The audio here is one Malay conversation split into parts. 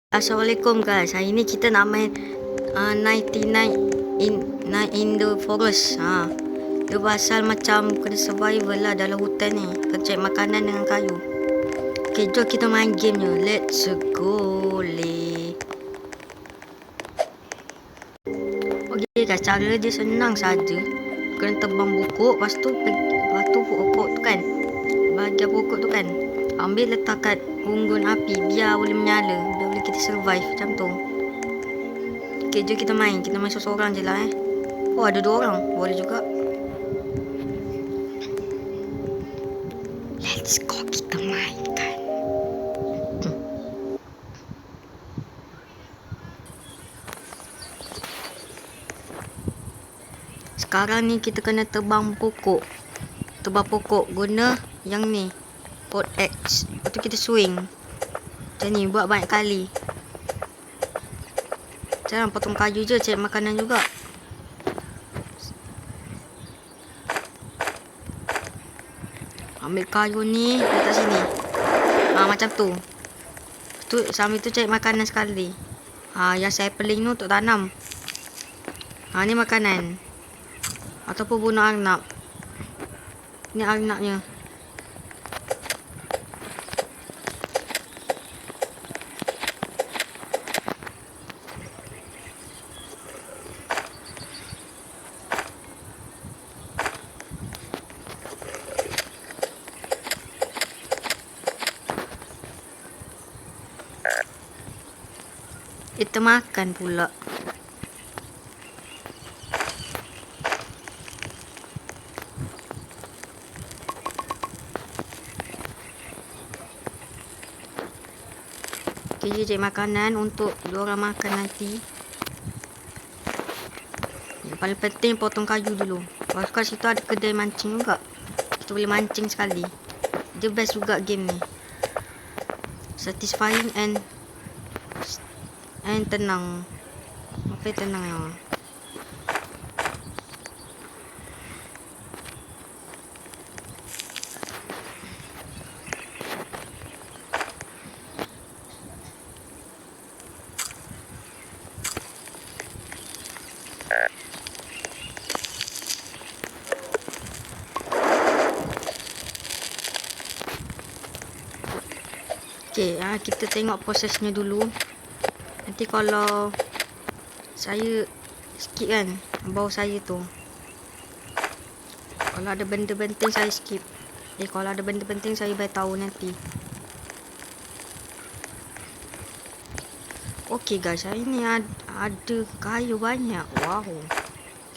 Assalamualaikum guys. Hari ni kita nak main 99 in the forest. Dia pasal macam kena survival lah dalam hutan ni. Kena cari makanan dengan kayu. Okay, jom kita main gamenya. Let's go le. Okay guys, cara dia senang saja. Kena tebang pokok, lepas tu pokok tu kan, bahagian pokok tu kan, ambil letak kat unggun api biar boleh menyala, biar boleh kita survive macam tu. Okay, jom kita main seorang je lah Oh, ada 2 orang, boleh juga. Let's go, kita mainkan. Sekarang ni kita kena tebang pokok guna yang ni, pot axe. Lepas tu kita swing macam ni, buat banyak kali. Jangan potong kayu je, cari makanan juga. Ambil kayu ni, letak sini. Macam tu. Sambil tu cari makanan sekali. Yang sapling tu untuk tanam. Ni makanan. Ataupun bunuh arnab. Ni arnabnya. Kita makan pula. Okay, cari makanan untuk diorang makan nanti. Yang paling penting potong kayu dulu. Lepas kat situ ada kedai mancing juga. Kita boleh mancing sekali. Dia best juga game ni. Satisfying and tenang. Apa yang tenang ya? Okay, kita tengok prosesnya dulu. Nanti kalau saya skip kan, bau saya tu, kalau ada benda penting saya skip. Kalau ada benda penting saya beritahu nanti. Okay guys, hari ni ada kayu banyak. Wow,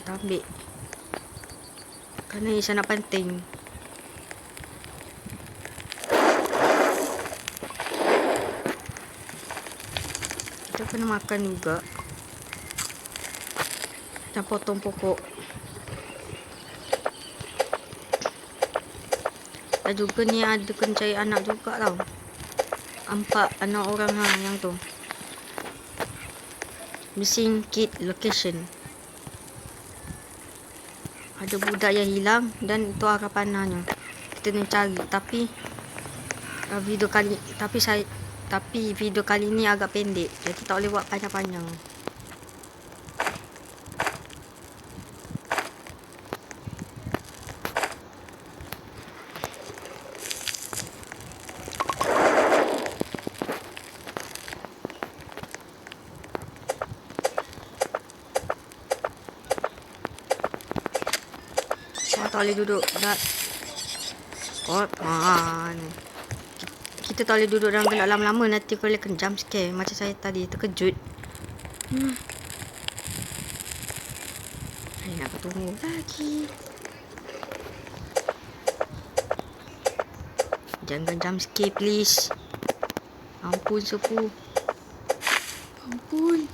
kita ambil kerana ini sangat penting. Kita kena makan juga dan potong pokok. Dan juga ni ada kena cari anak juga tau. 4 anak orang yang tu. Missing kid location. Ada budak yang hilang dan itu arah panahnya. Kita nak cari, tapi video kali ni agak pendek, jadi tak boleh buat panjang-panjang. Tak boleh duduk kita tak boleh duduk dalam gelap lama-lama, nanti boleh kena jump scare macam saya tadi, terkejut. Nak tunggu lagi. Jangan jump scare please. Ampun sepu. Ampun.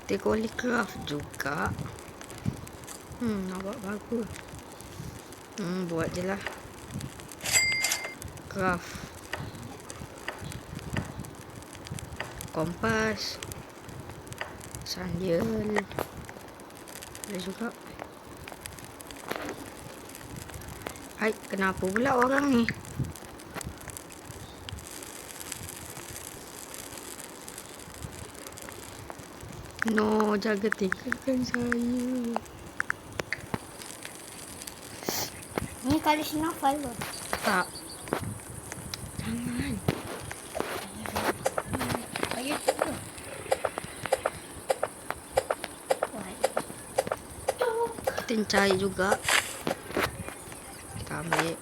Kita boleh craft juga. Nampak bagus. Buat je lah. Craft. kompas, sandal. Ada juga. Hai, kenapa pula orang ni? No, jaga tinggalkan saya. Ni kali snowfall loh. Tak. Jangan. Ayo tu. Kita cari juga. Kita ambil.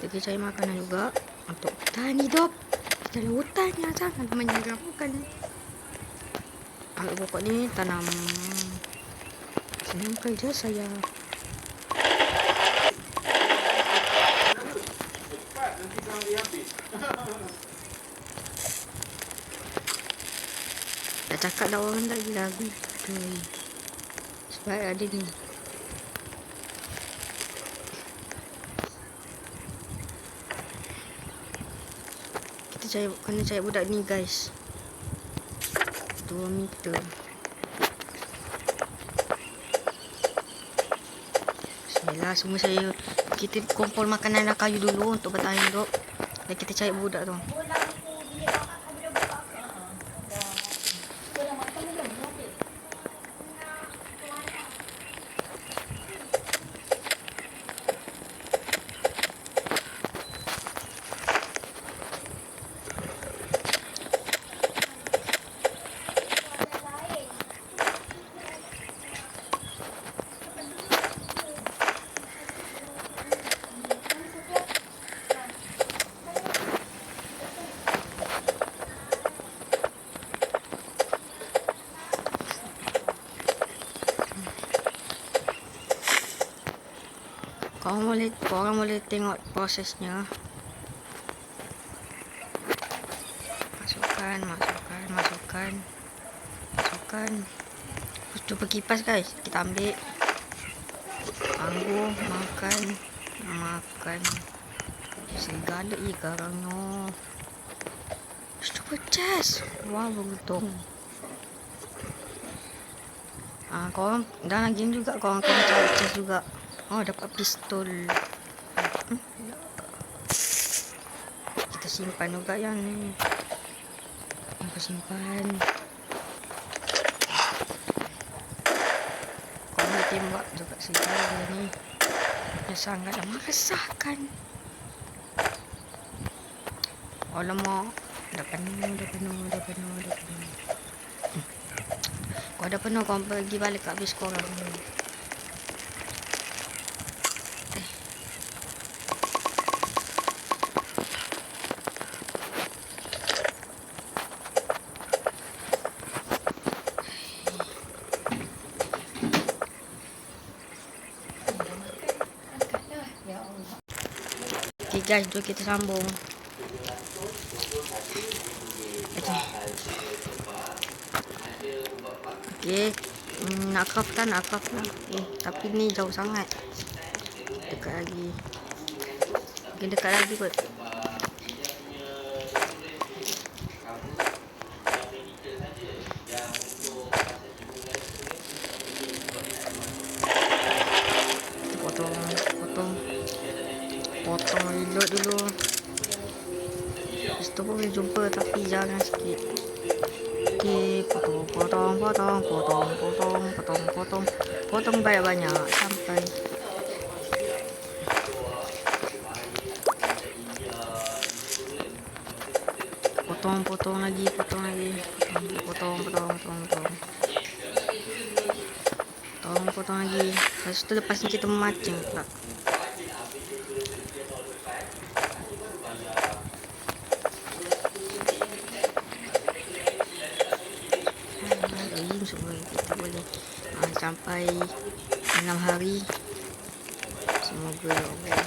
Kita cari makanan juga untuk bertahan hidup. Kita ada hutannya, jangan menyeramkan. Ambil pokok ni, tanam. Senang kerja saya. Dah cakap dah orang tak lagu. Sebab ada ni. Kita kena cari budak ni guys. 2 meter. Bismillah, semua kita kumpul makanan dan kayu dulu untuk bertahan hidup. Dan kita cari budak tu. Korang boleh tengok prosesnya. Masukkan. Cuba kipas guys. Kita ambil anggur, makan. Segala garangnya. Cuba cas. Wah, beruntung. Korang dalam game juga korang cari cas juga. Oh, dapat pistol. Kita simpan juga yang ni. Aku simpan. Kau boleh tembak juga segala ni. Dia sangatlah meresahkan. Alamak. Dah penuh. Kau dah penuh, kau pergi balik kat base korang. Okay guys, jom kita sambung. Okay. Nak craft lah. Okay. Tapi ni jauh sangat. Dekat lagi. Mungkin dekat lagi kot. Potong reload dulu. Lepas tu pun boleh jumpa tapi jangan sikit. Okay, potong banyak-banyak sampai potong lagi. Potong lagi. Lepas ni kita memancing pula. Kita boleh sampai 6 hari. Semoga Allah